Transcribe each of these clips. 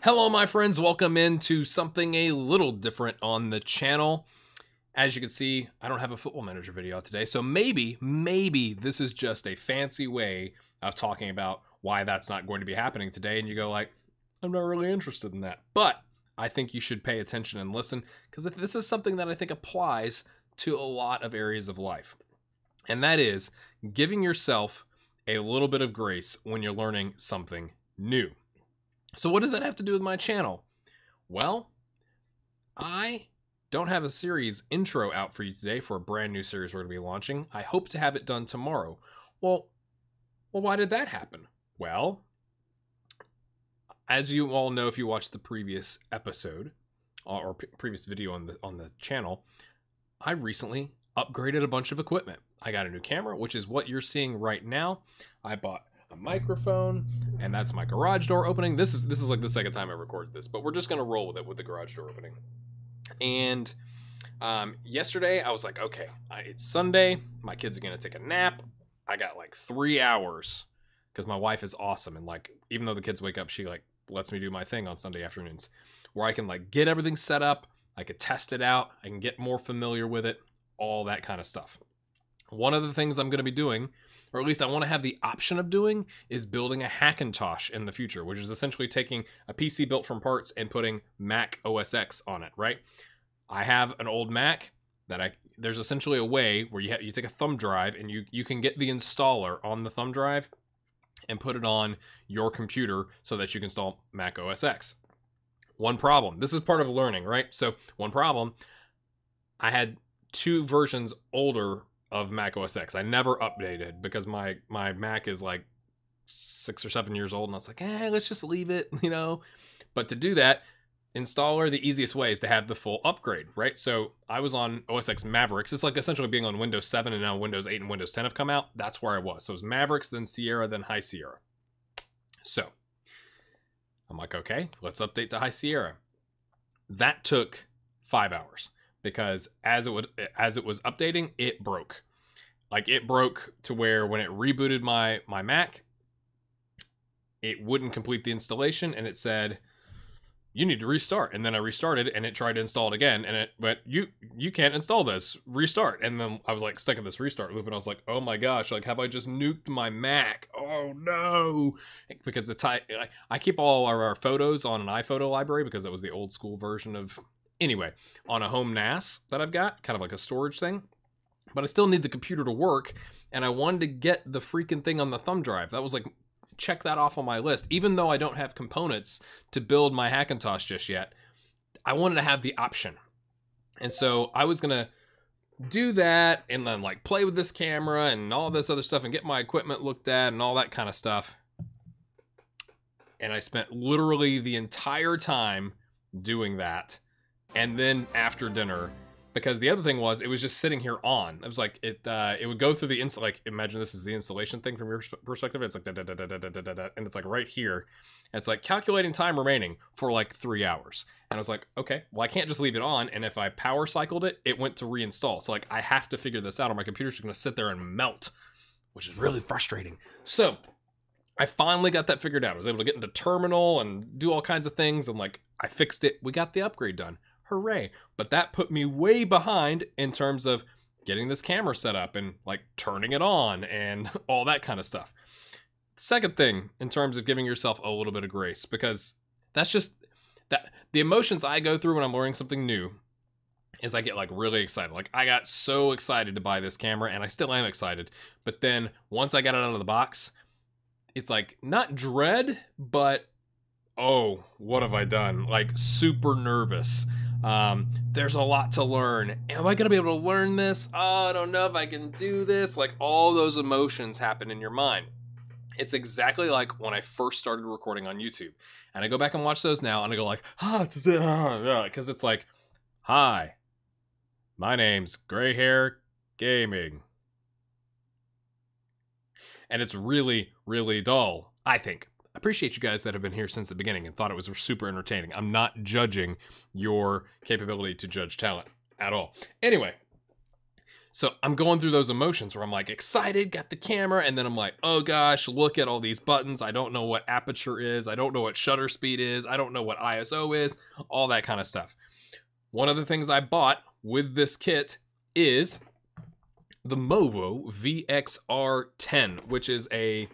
Hello my friends, welcome into something a little different on the channel. As you can see, I don't have a Football Manager video out today, so maybe this is just a fancy way of talking about why that's not going to be happening today, and you go like, I'm not really interested in that. But I think you should pay attention and listen, because this is something that I think applies to a lot of areas of life. And that is giving yourself a little bit of grace when you're learning something new. So what does that have to do with my channel? Well, I don't have a series intro out for you today for a brand new series we're going to be launching. I hope to have it done tomorrow. Well, why did that happen? Well, as you all know, if you watched the previous episode or previous video on the channel, I recently upgraded a bunch of equipment. I got a new camera, which is what you're seeing right now. I bought a microphone, and that's my garage door opening. This is like the second time I recorded this, but we're just gonna roll with it with the garage door opening. And yesterday I was like, okay, it's Sunday, my kids are gonna take a nap. I got like 3 hours because my wife is awesome, and like even though the kids wake up, she like lets me do my thing on Sunday afternoons, where I can like get everything set up, I could test it out, I can get more familiar with it, all that kind of stuff. One of the things I'm gonna be doing, or at least I want to have the option of doing, is building a Hackintosh in the future, which is essentially taking a PC built from parts and putting Mac OS X on it, right? I have an old Mac that there's essentially a way where you take a thumb drive and you can get the installer on the thumb drive and put it on your computer so that you can install Mac OS X. One problem, this is part of learning, right? So one problem, I had 2 versions older of Mac OS X. I never updated because my Mac is like 6 or 7 years old, and I was like, let's just leave it, you know? But to do that, installer, the easiest way is to have the full upgrade, right? So I was on OS X Mavericks. It's like essentially being on Windows 7, and now Windows 8 and Windows 10 have come out. That's where I was. So it was Mavericks, then Sierra, then High Sierra. So I'm like, okay, let's update to High Sierra. That took 5 hours. Because as it was updating, it broke. Like it broke to where when it rebooted my Mac, it wouldn't complete the installation, and it said, you need to restart. And then I restarted, and it tried to install it again, and it went, you can't install this, restart. And then I was like stuck in this restart loop, and I was like, oh my gosh, like have I just nuked my Mac? Oh no. Because I keep all our photos on an iPhoto library because that was the old school version of. Anyway, on a home NAS that I've got, kind of like a storage thing, but I still need the computer to work, and I wanted to get the freaking thing on the thumb drive. That was like, check that off on my list. Even though I don't have components to build my Hackintosh just yet, I wanted to have the option. And so I was gonna do that and then like play with this camera and all this other stuff and get my equipment looked at and all that kind of stuff. And I spent literally the entire time doing that. And then after dinner, because the other thing was, it was just sitting here on. It was like, it would go through the like, imagine this is the installation thing from your perspective. It's like, da, da, da, da, da, da, da, da, and it's like right here. And it's like calculating time remaining for like 3 hours. And I was like, okay, well, I can't just leave it on. And if I power cycled it, it went to reinstall. So like, I have to figure this out or my computer's just going to sit there and melt, which is really frustrating. So I finally got that figured out. I was able to get into terminal and do all kinds of things. And like, I fixed it. We got the upgrade done. Hooray. But that put me way behind in terms of getting this camera set up and like turning it on and all that kind of stuff. Second thing, in terms of giving yourself a little bit of grace, because that's just that the emotions I go through when I'm learning something new is I get like really excited. Like I got so excited to buy this camera, and I still am excited. But then once I got it out of the box, it's like not dread, but oh, what have I done? Like super nervous. There's a lot to learn. Am I gonna be able to learn this? Oh, I don't know if I can do this. Like all those emotions happen in your mind. It's exactly like when I first started recording on YouTube, and I go back and watch those now, and I go like, because it's like, hi, my name's Gray Hair Gaming, and it's really, really dull, I think. Appreciate you guys that have been here since the beginning and thought it was super entertaining. I'm not judging your capability to judge talent at all. Anyway, So I'm going through those emotions where I'm like excited, got the camera, and then I'm like, oh gosh, look at all these buttons. I don't know what aperture is. I don't know what shutter speed is. I don't know what ISO is, all that kind of stuff. One of the things I bought with this kit is the Movo VXR10, which is a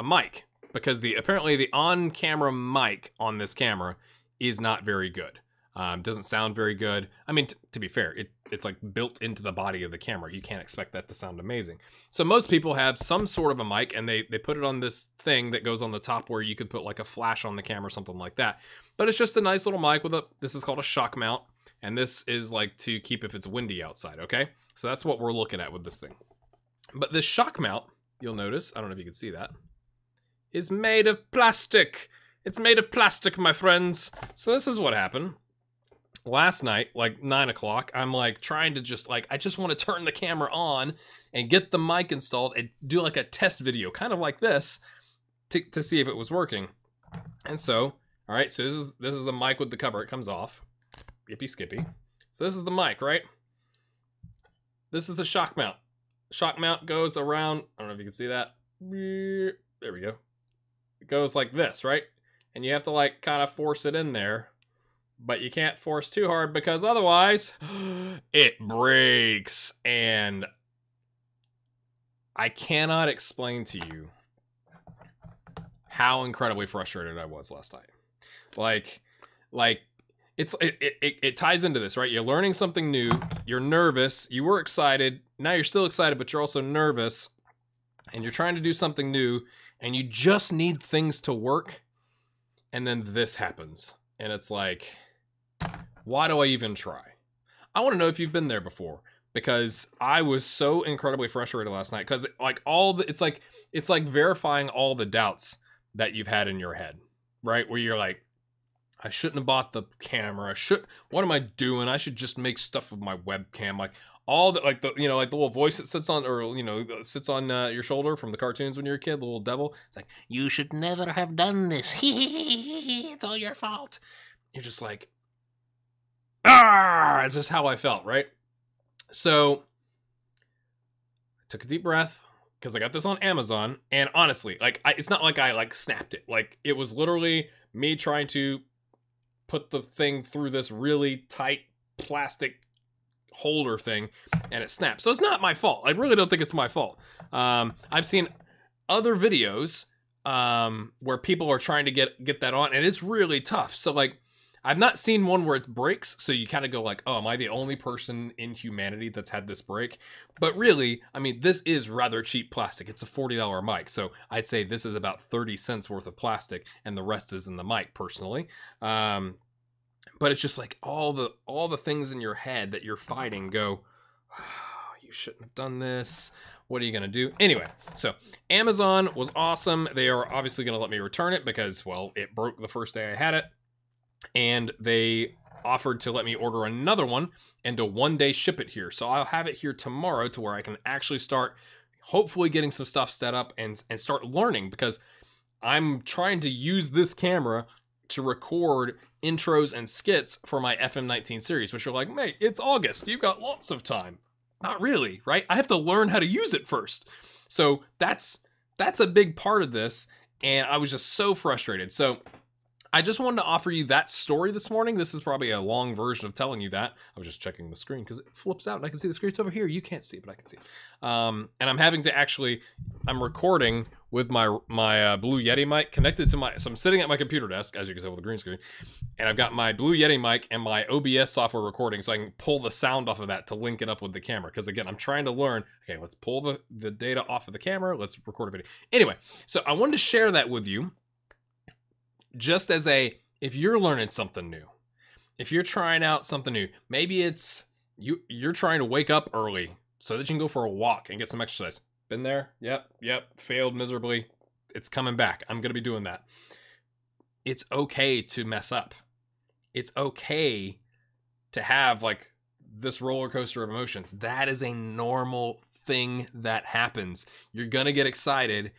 mic, because apparently the on-camera mic on this camera is not very good. Doesn't sound very good. I mean, to be fair, it's like built into the body of the camera. You can't expect that to sound amazing. So most people have some sort of a mic, and they put it on this thing that goes on the top where you could put like a flash on the camera or something like that. But it's just a nice little mic with this is called a shock mount, and this is like to keep if it's windy outside, okay? So that's what we're looking at with this thing. But this shock mount, you'll notice, I don't know if you can see that, is made of plastic. It's made of plastic, my friends. So this is what happened. Last night, like 9 o'clock, I'm like trying to just like, I just want to turn the camera on and get the mic installed and do like a test video, kind of like this, to see if it was working. And so, all right, so this is the mic with the cover. It comes off. Yippee skippy. So this is the mic, right? This is the shock mount. Shock mount goes around, I don't know if you can see that. There we go. It goes like this, right? And you have to like kind of force it in there. But you can't force too hard because otherwise it breaks. And I cannot explain to you how incredibly frustrated I was last night. Like it ties into this, right? You're learning something new. You're nervous. You were excited. Now you're still excited, but you're also nervous. And you're trying to do something new. And you just need things to work. And then this happens. And it's like, why do I even try? I want to know if you've been there before, because I was so incredibly frustrated last night because like it's like verifying all the doubts that you've had in your head, right? Where you're like, I shouldn't have bought the camera. What am I doing? I should just make stuff with my webcam. Like all the, like the, you know, like the little voice that sits on, or, you know, sits on your shoulder from the cartoons when you're a kid, the little devil. It's like, you should never have done this. It's all your fault. You're just like, ah, it's just how I felt, right? So I took a deep breath because I got this on Amazon, and honestly, like it's not like I like snapped it. Like it was literally me trying to put the thing through this really tight plastic holder thing, and it snapped. So it's not my fault. I really don't think it's my fault. I've seen other videos where people are trying to get that on, and it's really tough. So like, I've not seen one where it breaks, so you kind of go like, oh, am I the only person in humanity that's had this break? But really, I mean, this is rather cheap plastic. It's a $40 mic, so I'd say this is about 30 cents worth of plastic, and the rest is in the mic, personally. But it's just like all the things in your head that you're fighting go, oh, you shouldn't have done this. What are you going to do? Anyway, so Amazon was awesome. They are obviously going to let me return it because, well, it broke the first day I had it. And they offered to let me order another one and to one day ship it here. So I'll have it here tomorrow to where I can actually start hopefully getting some stuff set up and start learning, because I'm trying to use this camera to record intros and skits for my FM19 series, which are like, mate, it's August. You've got lots of time. Not really, right? I have to learn how to use it first. So that's a big part of this. And I was just so frustrated. So I just wanted to offer you that story this morning. This is probably a long version of telling you that. I was just checking the screen because it flips out and I can see the screen. It's over here. You can't see it, but I can see it. And I'm having to actually, I'm recording with my Blue Yeti mic connected to so I'm sitting at my computer desk, as you can tell with the green screen, and I've got my Blue Yeti mic and my OBS software recording, so I can pull the sound off of that to link it up with the camera. Because again, I'm trying to learn, okay, let's pull the data off of the camera. Let's record a video. Anyway, so I wanted to share that with you. Just as if you're learning something new, if you're trying out something new, maybe it's you're trying to wake up early so that you can go for a walk and get some exercise. Been there? Yep. Failed miserably. It's coming back. I'm going to be doing that. It's okay to mess up. It's okay to have like this roller coaster of emotions. That is a normal thing that happens. You're going to get excited.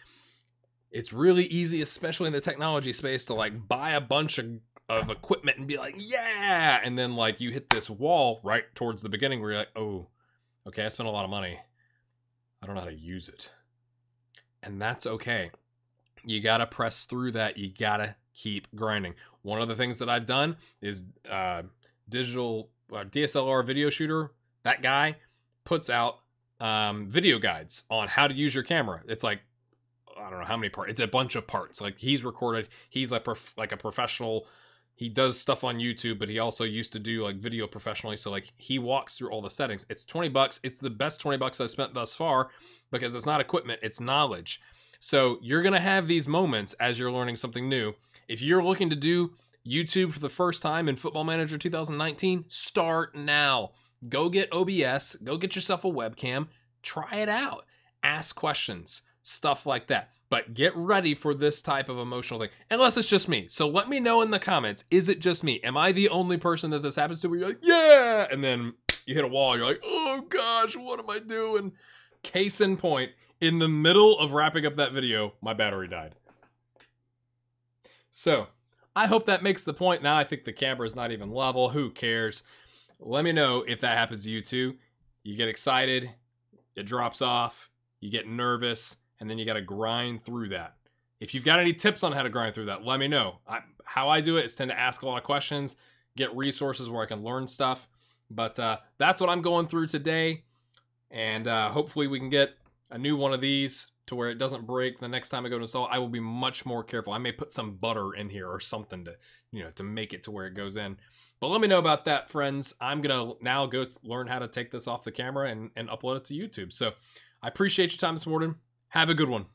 It's really easy, especially in the technology space, to like buy a bunch of equipment and be like, yeah. And then like you hit this wall right towards the beginning where you're like, oh, Okay, I spent a lot of money. I don't know how to use it. And that's okay. You got to press through that. You got to keep grinding. One of the things that I've done is digital DSLR video shooter. That guy puts out video guides on how to use your camera. It's like, I don't know how many parts. It's a bunch of parts. Like he's recorded. He's like a professional. He does stuff on YouTube, but he also used to do like video professionally. So like he walks through all the settings. It's $20. It's the best $20 I've spent thus far because it's not equipment, it's knowledge. So you're going to have these moments as you're learning something new. If you're looking to do YouTube for the first time in Football Manager 2019, start now. Go get OBS, go get yourself a webcam, try it out, ask questions, stuff like that. But get ready for this type of emotional thing, unless it's just me. So let me know in the comments, is it just me? Am I the only person that this happens to where you're like, yeah, and then you hit a wall, you're like, oh gosh, what am I doing? Case in point, in the middle of wrapping up that video, my battery died. So I hope that makes the point. Now I think the camera is not even level. Who cares? Let me know if that happens to you too. You get excited, it drops off, you get nervous, and then you got to grind through that. If you've got any tips on how to grind through that, let me know. How I do it is tend to ask a lot of questions, get resources where I can learn stuff. But that's what I'm going through today. And hopefully we can get a new one of these to where it doesn't break the next time I go to install. I will be much more careful. I may put some butter in here or something to, to make it to where it goes in. But let me know about that, friends. I'm going to now go learn how to take this off the camera and upload it to YouTube. So I appreciate your time this morning. Have a good one.